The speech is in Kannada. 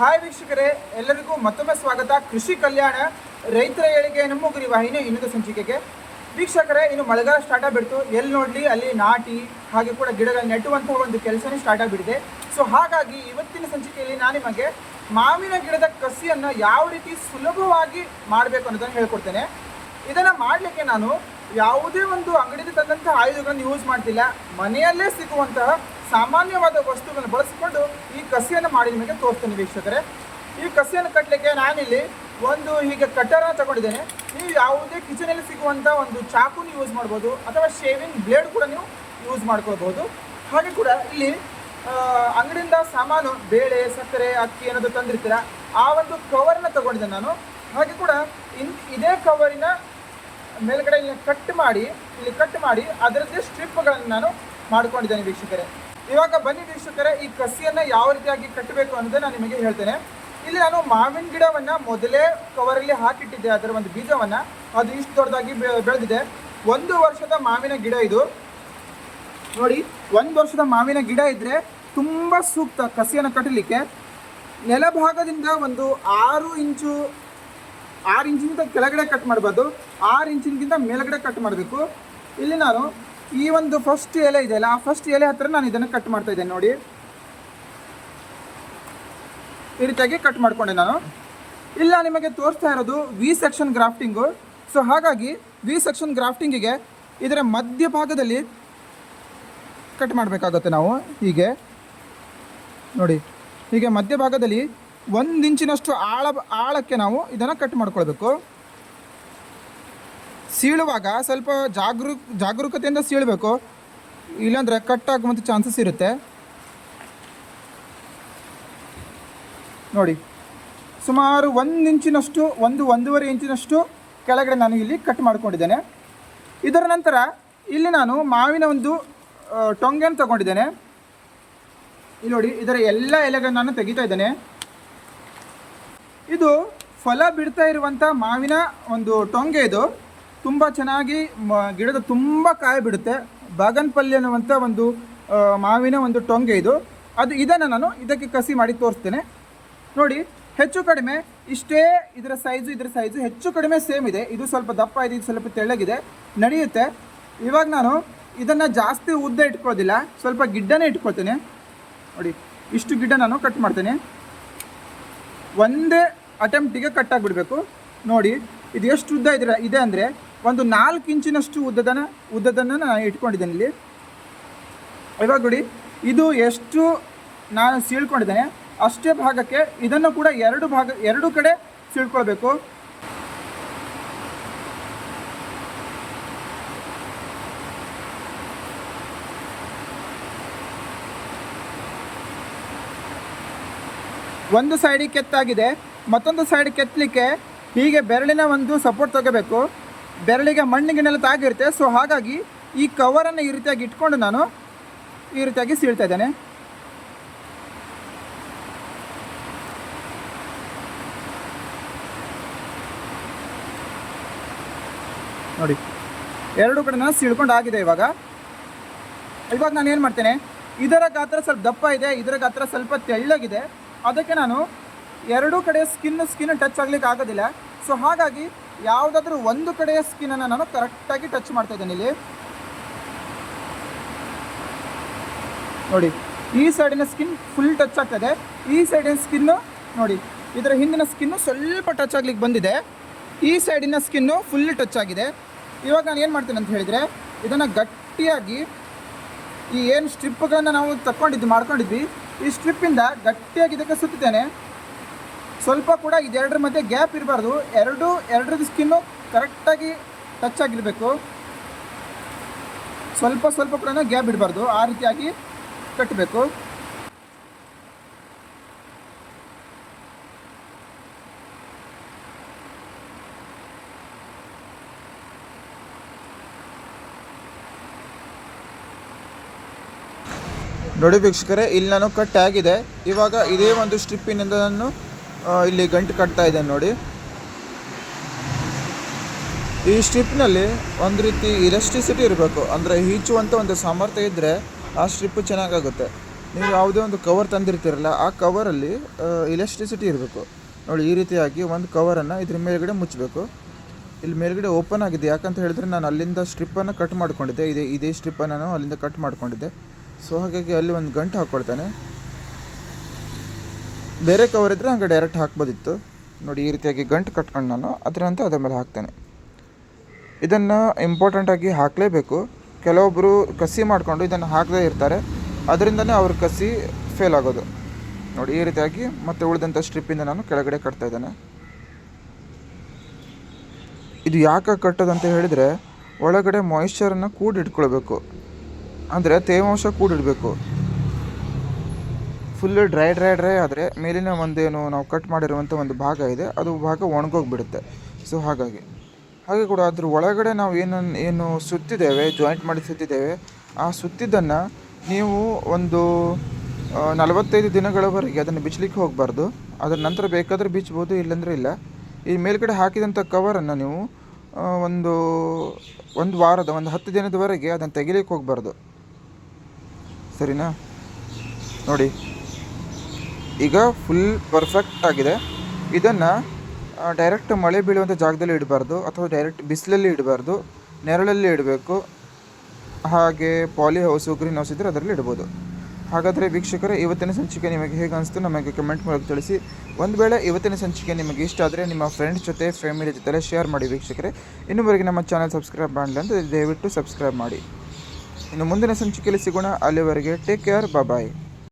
ಹಾಯ್ ವೀಕ್ಷಕರೇ, ಎಲ್ಲರಿಗೂ ಮತ್ತೊಮ್ಮೆ ಸ್ವಾಗತ. ಕೃಷಿ ಕಲ್ಯಾಣ ರೈತರ ಏಳಿಗೆ ನಮ್ಮ ಗುರಿ ವಾಹಿನಿ ಇನ್ನೊಂದು ಸಂಚಿಕೆಗೆ. ವೀಕ್ಷಕರೇ, ಇನ್ನು ಮಳೆಗಾಲ ಸ್ಟಾರ್ಟ್ ಆಗಿಬಿಡ್ತು. ಎಲ್ಲಿ ನೋಡಲಿ ಅಲ್ಲಿ ನಾಟಿ ಹಾಗೆ ಕೂಡ ಗಿಡಗಳು ನೆಟ್ಟುವಂತಹ ಒಂದು ಕೆಲಸನೇ ಸ್ಟಾರ್ಟ್ ಆಗಿಬಿಟ್ಟಿದೆ. ಸೊ ಹಾಗಾಗಿ ಇವತ್ತಿನ ಸಂಚಿಕೆಯಲ್ಲಿ ನಾನು ನಿಮಗೆ ಮಾವಿನ ಗಿಡದ ಕಸಿಯನ್ನು ಯಾವ ರೀತಿ ಸುಲಭವಾಗಿ ಮಾಡಬೇಕು ಅನ್ನೋದನ್ನು ಹೇಳ್ಕೊಡ್ತೇನೆ. ಇದನ್ನು ಮಾಡಲಿಕ್ಕೆ ನಾನು ಯಾವುದೇ ಒಂದು ಅಂಗಡಿಯಲ್ಲಿ ತಂದಂತಹ ಆಯುಧಗಳನ್ನು ಯೂಸ್ ಮಾಡ್ತಿಲ್ಲ. ಮನೆಯಲ್ಲೇ ಸಿಗುವಂತಹ ಸಾಮಾನ್ಯವಾದ ವಸ್ತುಗಳನ್ನು ಬಳಸಿಕೊಂಡು ಈ ಕಸಿಯನ್ನು ಮಾಡಿ ನಿಮಗೆ ತೋರಿಸ್ತೇನೆ ವೀಕ್ಷಕರೇ. ಈ ಕಸಿಯನ್ನು ಕಟ್ಟಲಿಕ್ಕೆ ನಾನಿಲ್ಲಿ ಒಂದು ಹೀಗೆ ಕಟ್ಟರನ್ನು ತಗೊಂಡಿದ್ದೇನೆ. ನೀವು ಯಾವುದೇ ಕಿಚನಲ್ಲಿ ಸಿಗುವಂಥ ಒಂದು ಚಾಕುನ ಯೂಸ್ ಮಾಡ್ಬೋದು, ಅಥವಾ ಶೇವಿಂಗ್ ಬ್ಲೇಡ್ ಕೂಡ ನೀವು ಯೂಸ್ ಮಾಡ್ಕೊಳ್ಬೋದು. ಹಾಗೆ ಕೂಡ ಇಲ್ಲಿ ಅಂಗಡಿಯಿಂದ ಸಾಮಾನು ಬೇಳೆ, ಸಕ್ಕರೆ, ಅಕ್ಕಿ ಏನಾದರೂ ತಂದಿರ್ತೀರ, ಆ ಒಂದು ಕವರ್ನ ತಗೊಂಡಿದ್ದೇನೆ ನಾನು. ಹಾಗೆ ಕೂಡ ಇದೇ ಕವರಿನ ಮೇಲ್ಗಡೆ ಇಲ್ಲಿ ಕಟ್ ಮಾಡಿ ಅದರದ್ದೇ ಸ್ಟ್ರಿಪ್ಗಳನ್ನು ನಾನು ಮಾಡ್ಕೊಂಡಿದ್ದೇನೆ ವೀಕ್ಷಕರೇ. ಇವಾಗ ಬನ್ನಿ ವೀಕ್ಷಕರೇ, ಈ ಕಸಿಯನ್ನು ಯಾವ ರೀತಿಯಾಗಿ ಕಟ್ಟಬೇಕು ಅನ್ನೋದನ್ನು ನಾನು ನಿಮಗೆ ಹೇಳ್ತೇನೆ. ಇಲ್ಲಿ ನಾನು ಮಾವಿನ ಗಿಡವನ್ನು ಮೊದಲೇ ಕವರಲ್ಲಿ ಹಾಕಿಟ್ಟಿದ್ದೆ, ಅದರ ಒಂದು ಬೀಜವನ್ನು. ಅದು ಇಷ್ಟು ದೊಡ್ಡದಾಗಿ ಬೆಳೆದಿದೆ. 1 ವರ್ಷದ ಮಾವಿನ ಗಿಡ ಇದು ನೋಡಿ. 1 ವರ್ಷದ ಮಾವಿನ ಗಿಡ ಇದ್ದರೆ ತುಂಬ ಸೂಕ್ತ ಕಸಿಯನ್ನು ಕಟ್ಟಲಿಕ್ಕೆ. ನೆಲಭಾಗದಿಂದ ಒಂದು 6 ಇಂಚಿನಿಂದ ಕೆಳಗಡೆ ಕಟ್ ಮಾಡಬಾರ್ದು, 6 ಇಂಚಿನಿಂದ ಮೇಲ್ಗಡೆ ಕಟ್ ಮಾಡಬೇಕು. ಇಲ್ಲಿ ನಾನು ಈ ಒಂದು ಫಸ್ಟ್ ಎಲೆ ಇದೆಯಲ್ಲ, ಆ ಫಸ್ಟ್ ಎಲೆ ಹತ್ರ ನಾನು ಇದನ್ನು ಕಟ್ ಮಾಡ್ತಾ ಇದ್ದೇನೆ ನೋಡಿ. ಈ ರೀತಿಯಾಗಿ ಕಟ್ ಮಾಡಿಕೊಂಡೆ ನಾನು. ಇಲ್ಲ ನಿಮಗೆ ತೋರಿಸ್ತಾ ಇರೋದು ವಿ ಸೆಕ್ಷನ್ ಗ್ರಾಫ್ಟಿಂಗು. ಸೊ ಹಾಗಾಗಿ ವಿ ಸೆಕ್ಷನ್ ಗ್ರಾಫ್ಟಿಂಗಿಗೆ ಇದರ ಮಧ್ಯಭಾಗದಲ್ಲಿ ಕಟ್ ಮಾಡಬೇಕಾಗುತ್ತೆ ನಾವು. ಹೀಗೆ ನೋಡಿ, ಹೀಗೆ ಮಧ್ಯಭಾಗದಲ್ಲಿ 1 ಇಂಚಿನಷ್ಟು ಆಳಕ್ಕೆ ನಾವು ಇದನ್ನು ಕಟ್ ಮಾಡ್ಕೊಳ್ಬೇಕು. ಸೀಳುವಾಗ ಸ್ವಲ್ಪ ಜಾಗರೂಕತೆಯಿಂದ ಸೀಳಬೇಕು, ಇಲ್ಲಾಂದರೆ ಕಟ್ ಆಗುವಂಥ ಚಾನ್ಸಸ್ ಇರುತ್ತೆ ನೋಡಿ. ಸುಮಾರು 1 ಇಂಚಿನಷ್ಟು, 1.5 ಇಂಚಿನಷ್ಟು ಕೆಳಗಡೆ ನಾನು ಇಲ್ಲಿ ಕಟ್ ಮಾಡ್ಕೊಂಡಿದ್ದೇನೆ. ಇದರ ನಂತರ ಇಲ್ಲಿ ನಾನು ಮಾವಿನ ಒಂದು ಟೊಂಗೆಯನ್ನು ತಗೊಂಡಿದ್ದೇನೆ. ಇಲ್ಲಿ ನೋಡಿ, ಇದರ ಎಲ್ಲ ಎಲೆಗಳನ್ನು ನಾನು ತೆಗಿತಾ ಇದ್ದೇನೆ. ಇದು ಫಲ ಬಿಡ್ತಾ ಇರುವಂಥ ಮಾವಿನ ಒಂದು ಟೊಂಗೆ. ಇದು ತುಂಬ ಚೆನ್ನಾಗಿ ಗಿಡದ ತುಂಬ ಕಾಯಿ ಬಿಡುತ್ತೆ. ಬಾಗನ್ಪಲ್ಲಿ ಅನ್ನುವಂಥ ಒಂದು ಮಾವಿನ ಒಂದು ಟೊಂಗೆ ಇದು. ಇದನ್ನು ನಾನು ಇದಕ್ಕೆ ಕಸಿ ಮಾಡಿ ತೋರಿಸ್ತೇನೆ ನೋಡಿ. ಹೆಚ್ಚು ಕಡಿಮೆ ಇಷ್ಟೇ ಇದರ ಸೈಜು ಹೆಚ್ಚು ಕಡಿಮೆ ಸೇಮ್ ಇದೆ. ಇದು ಸ್ವಲ್ಪ ದಪ್ಪ ಇದೆ, ಇದು ಸ್ವಲ್ಪ ತೆಳ್ಳಗಿದೆ, ನಡೆಯುತ್ತೆ. ಇವಾಗ ನಾನು ಇದನ್ನು ಜಾಸ್ತಿ ಉದ್ದ ಇಟ್ಕೊಳ್ಳೋದಿಲ್ಲ, ಸ್ವಲ್ಪ ಗಿಡ್ಡನೇ ಇಟ್ಕೊಳ್ತೇನೆ ನೋಡಿ. ಇಷ್ಟು ಗಿಡ್ಡ ನಾನು ಕಟ್ ಮಾಡ್ತೇನೆ. ಒಂದೇ ಅಟೆಂಪ್ಟಿಗೆ ಕಟ್ ಆಗಿಬಿಡಬೇಕು ನೋಡಿ. ಇದು ಎಷ್ಟು ಉದ್ದ ಇದೆ ಅಂದರೆ ಒಂದು 4 ಇಂಚಿನಷ್ಟು ಉದ್ದದನ್ನು ನಾನು ಇಟ್ಕೊಂಡಿದ್ದೇನೆ ಇಲ್ಲಿ. ಇವಾಗ ನೋಡಿ, ಇದು ಎಷ್ಟು ನಾನು ಸೀಳ್ಕೊಂಡಿದ್ದೇನೆ ಅಷ್ಟೇ ಭಾಗಕ್ಕೆ ಇದನ್ನು ಕೂಡ ಎರಡು ಕಡೆ ಸೀಳ್ಕೊಳ್ಬೇಕು. ಒಂದು ಸೈಡಿಗೆ ಕೆತ್ತಾಗಿದೆ, ಮತ್ತೊಂದು ಸೈಡ್ ಕೆತ್ತಲಿಕ್ಕೆ ಹೀಗೆ ಬೆರಳಿನ ಒಂದು ಸಪೋರ್ಟ್ ತಗೋಬೇಕು. ಬೆರಳಿಗೆ ಮಣ್ಣಿಗೆನೆಲ್ಲ ತಾಗಿರುತ್ತೆ. ಸೊ ಹಾಗಾಗಿ ಈ ಕವರನ್ನು ಈ ರೀತಿಯಾಗಿ ಇಟ್ಕೊಂಡು ನಾನು ಈ ರೀತಿಯಾಗಿ ಸೀಳ್ತಾ ಇದ್ದೇನೆ ನೋಡಿ. ಎರಡು ಕಡೆ ನಾನು ಸೀಳ್ಕೊಂಡು ಆಗಿದೆ. ಇವಾಗ ನಾನು ಏನು ಮಾಡ್ತೇನೆ, ಇದರ ಗಾತ್ರ ಸ್ವಲ್ಪ ದಪ್ಪ ಇದೆ, ಇದರ ಗಾತ್ರ ಸ್ವಲ್ಪ ತೆಳ್ಳಗಿದೆ. ಅದಕ್ಕೆ ನಾನು ಎರಡೂ ಕಡೆ ಸ್ಕಿನ್ ಟಚ್ ಆಗ್ಲಿಕ್ಕೆ ಆಗೋದಿಲ್ಲ. ಸೊ ಹಾಗಾಗಿ ಯಾವುದಾದ್ರೂ ಒಂದು ಕಡೆಯ ಸ್ಕಿನ್ನನ್ನು ನಾನು ಕರೆಕ್ಟಾಗಿ ಟಚ್ ಮಾಡ್ತಾ ಇದ್ದೇನೆ ಇಲ್ಲಿ ನೋಡಿ. ಈ ಸೈಡಿನ ಸ್ಕಿನ್ ಫುಲ್ ಟಚ್ ಆಗ್ತದೆ, ಈ ಸೈಡಿನ ಸ್ಕಿನ್ನು ನೋಡಿ, ಇದರ ಹಿಂದಿನ ಸ್ಕಿನ್ನು ಸ್ವಲ್ಪ ಟಚ್ ಆಗ್ಲಿಕ್ಕೆ ಬಂದಿದೆ, ಈ ಸೈಡಿನ ಸ್ಕಿನ್ನು ಫುಲ್ ಟಚ್ ಆಗಿದೆ. ಇವಾಗ ನಾನು ಏನು ಮಾಡ್ತೇನೆ ಅಂತ ಹೇಳಿದರೆ, ಇದನ್ನು ಗಟ್ಟಿಯಾಗಿ ಈ ಏನು ಸ್ಟ್ರಿಪ್ಗಳನ್ನು ನಾವು ಮಾಡ್ಕೊಂಡಿದ್ವಿ, ಈ ಸ್ಟ್ರಿಪ್ಪಿಂದ ಗಟ್ಟಿಯಾಗಿ ಇದಕ್ಕೆ ಸುತ್ತುತ್ತೇನೆ. ಸ್ವಲ್ಪ ಕೂಡ ಇದೆರಡರ ಮಧ್ಯೆ ಗ್ಯಾಪ್ ಇರಬಾರ್ದು. ಎರಡರದ್ದು ಸ್ಕಿನ್ನು ಕರೆಕ್ಟಾಗಿ ಟಚ್ ಆಗಿರಬೇಕು. ಸ್ವಲ್ಪ ಕೂಡ ಗ್ಯಾಪ್ ಇಡಬಾರ್ದು, ಆ ರೀತಿಯಾಗಿ ಕಟ್ಟಬೇಕು. ನೋಡಿ ವೀಕ್ಷಕರೇ, ಇಲ್ಲಿ ನಾನು ಕಟ್ ಆಗಿದೆ. ಇವಾಗ ಇದೇ ಒಂದು ಸ್ಟ್ರಿಪ್ಪಿನಿಂದ ನಾನು ಇಲ್ಲಿ ಗಂಟು ಕಟ್ತಾ ಇದ್ದೇನೆ ನೋಡಿ. ಈ ಸ್ಟ್ರಿಪ್ನಲ್ಲಿ ಒಂದು ರೀತಿ ಇಲಾಸ್ಟಿಸಿಟಿ ಇರಬೇಕು, ಅಂದರೆ ಹೀಚುವಂಥ ಒಂದು ಸಾಮರ್ಥ್ಯ ಇದ್ದರೆ ಆ ಸ್ಟ್ರಿಪ್ಪು ಚೆನ್ನಾಗಾಗುತ್ತೆ. ನೀವು ಯಾವುದೇ ಒಂದು ಕವರ್ ತಂದಿರ್ತೀರಲ್ಲ ಆ ಕವರಲ್ಲಿ ಇಲೆಕ್ಟ್ರಿಸಿಟಿ ಇರಬೇಕು ನೋಡಿ. ಈ ರೀತಿಯಾಗಿ ಒಂದು ಕವರನ್ನು ಇದ್ರ ಮೇಲ್ಗಡೆ ಮುಚ್ಚಬೇಕು. ಇಲ್ಲಿ ಮೇಲ್ಗಡೆ ಓಪನ್ ಆಗಿದೆ, ಯಾಕಂತ ಹೇಳಿದ್ರೆ ನಾನು ಅಲ್ಲಿಂದ ಸ್ಟ್ರಿಪ್ಪನ್ನು ಕಟ್ ಮಾಡ್ಕೊಂಡಿದ್ದೆ. ಇದೇ ಸ್ಟ್ರಿಪ್ಪನ್ನು ನಾನು ಅಲ್ಲಿಂದ ಕಟ್ ಮಾಡ್ಕೊಂಡಿದ್ದೆ. ಸೊ ಹಾಗಾಗಿ ಅಲ್ಲಿ ಒಂದು ಗಂಟು ಹಾಕ್ಕೊಳ್ತಾನೆ. ಬೇರೆ ಕವರ್ ಇದ್ದರೆ ಹಂಗೆ ಡೈರೆಕ್ಟ್ ಹಾಕ್ಬೋದಿತ್ತು ನೋಡಿ. ಈ ರೀತಿಯಾಗಿ ಗಂಟು ಕಟ್ಕೊಂಡು ನಾನು ಅದರ ಮೇಲೆ ಹಾಕ್ತೇನೆ. ಇದನ್ನು ಇಂಪಾರ್ಟೆಂಟಾಗಿ ಹಾಕಲೇಬೇಕು. ಕೆಲವೊಬ್ಬರು ಕಸಿ ಮಾಡಿಕೊಂಡು ಇದನ್ನು ಹಾಕದೇ ಇರ್ತಾರೆ, ಅದರಿಂದನೇ ಅವ್ರ ಕಸಿ ಫೇಲ್ ಆಗೋದು ನೋಡಿ. ಈ ರೀತಿಯಾಗಿ ಮತ್ತೆ ಉಳಿದಂಥ ಸ್ಟ್ರಿಪ್ಪಿಂದ ನಾನು ಕೆಳಗಡೆ ಕಟ್ತಾ ಇದ್ದೇನೆ. ಇದು ಯಾಕೆ ಕಟ್ಟೋದಂತ ಹೇಳಿದರೆ ಒಳಗಡೆ ಮಾಯಿಶ್ಚರನ್ನು ಕೂಡಿಟ್ಕೊಳ್ಬೇಕು, ಅಂದರೆ ತೇವಾಂಶ ಕೂಡಿಡಬೇಕು. ಫುಲ್ಲು ಡ್ರೈ ಆದರೆ ಮೇಲಿನ ಒಂದೇನು ನಾವು ಕಟ್ ಮಾಡಿರುವಂಥ ಒಂದು ಭಾಗ ಇದೆ, ಅದು ಭಾಗ ಒಣಗೋಗ್ಬಿಡುತ್ತೆ. ಸೊ ಹಾಗೆ ಕೂಡ ಅದ್ರ ಒಳಗಡೆ ನಾವು ಏನು ಸುತ್ತಿದ್ದೇವೆ, ಜಾಯಿಂಟ್ ಮಾಡಿ ಸುತ್ತಿದ್ದೇವೆ, ಆ ಸುತ್ತಿದ್ದನ್ನು ನೀವು ಒಂದು 45 ದಿನಗಳವರೆಗೆ ಅದನ್ನು ಬಿಚ್ಚಲಿಕ್ಕೆ ಹೋಗಬಾರ್ದು. ಅದರ ನಂತರ ಬೇಕಾದರೆ ಬಿಚ್ಬೋದು, ಇಲ್ಲಾಂದರೆ ಇಲ್ಲ. ಈ ಮೇಲ್ಗಡೆ ಹಾಕಿದಂಥ ಕವರನ್ನು ನೀವು ಒಂದು ವಾರದ 10 ದಿನದವರೆಗೆ ಅದನ್ನು ತೆಗಿಲಿಕ್ಕೆ ಹೋಗಬಾರ್ದು, ಸರಿನಾ? ನೋಡಿ ಈಗ ಫುಲ್ ಪರ್ಫೆಕ್ಟ್ ಆಗಿದೆ. ಇದನ್ನು ಡೈರೆಕ್ಟ್ ಮಳೆ ಬೀಳುವಂಥ ಜಾಗದಲ್ಲಿ ಇಡಬಾರ್ದು, ಅಥವಾ ಡೈರೆಕ್ಟ್ ಬಿಸಿಲಲ್ಲಿ ಇಡಬಾರ್ದು, ನೆರಳಲ್ಲಿ ಇಡಬೇಕು. ಹಾಗೆ ಪಾಲಿ ಹೌಸು, ಗ್ರೀನ್ ಹೌಸ್ ಇದ್ದರೆ ಅದರಲ್ಲಿ ಇಡ್ಬೋದು. ಹಾಗಾದರೆ ವೀಕ್ಷಕರೇ, ಇವತ್ತಿನ ಸಂಚಿಕೆ ನಿಮಗೆ ಹೇಗೆ ಅನಿಸ್ತು ನಮಗೆ ಕಮೆಂಟ್ ಮೂಲಕ ತಿಳಿಸಿ. ಒಂದು ವೇಳೆ ಇವತ್ತಿನ ಸಂಚಿಕೆ ನಿಮಗೆ ಇಷ್ಟ ಆದರೆ ನಿಮ್ಮ ಫ್ರೆಂಡ್ಸ್ ಜೊತೆ, ಫ್ಯಾಮಿಲಿ ಜೊತೆ ಶೇರ್ ಮಾಡಿ ವೀಕ್ಷಕರೇ. ಇನ್ನೂವರೆಗೆ ನಮ್ಮ ಚಾನಲ್ ಸಬ್ಸ್ಕ್ರೈಬ್ ಮಾಡಲಿ ಅಂತ ದಯವಿಟ್ಟು ಸಬ್ಸ್ಕ್ರೈಬ್ ಮಾಡಿ. ಇನ್ನು ಮುಂದಿನ ಸಂಚಿಕೆಯಲ್ಲಿ ಸಿಗೋಣ. ಅಲ್ಲಿವರೆಗೆ ಟೇಕ್ ಕೇರ್, ಬಾಯ್.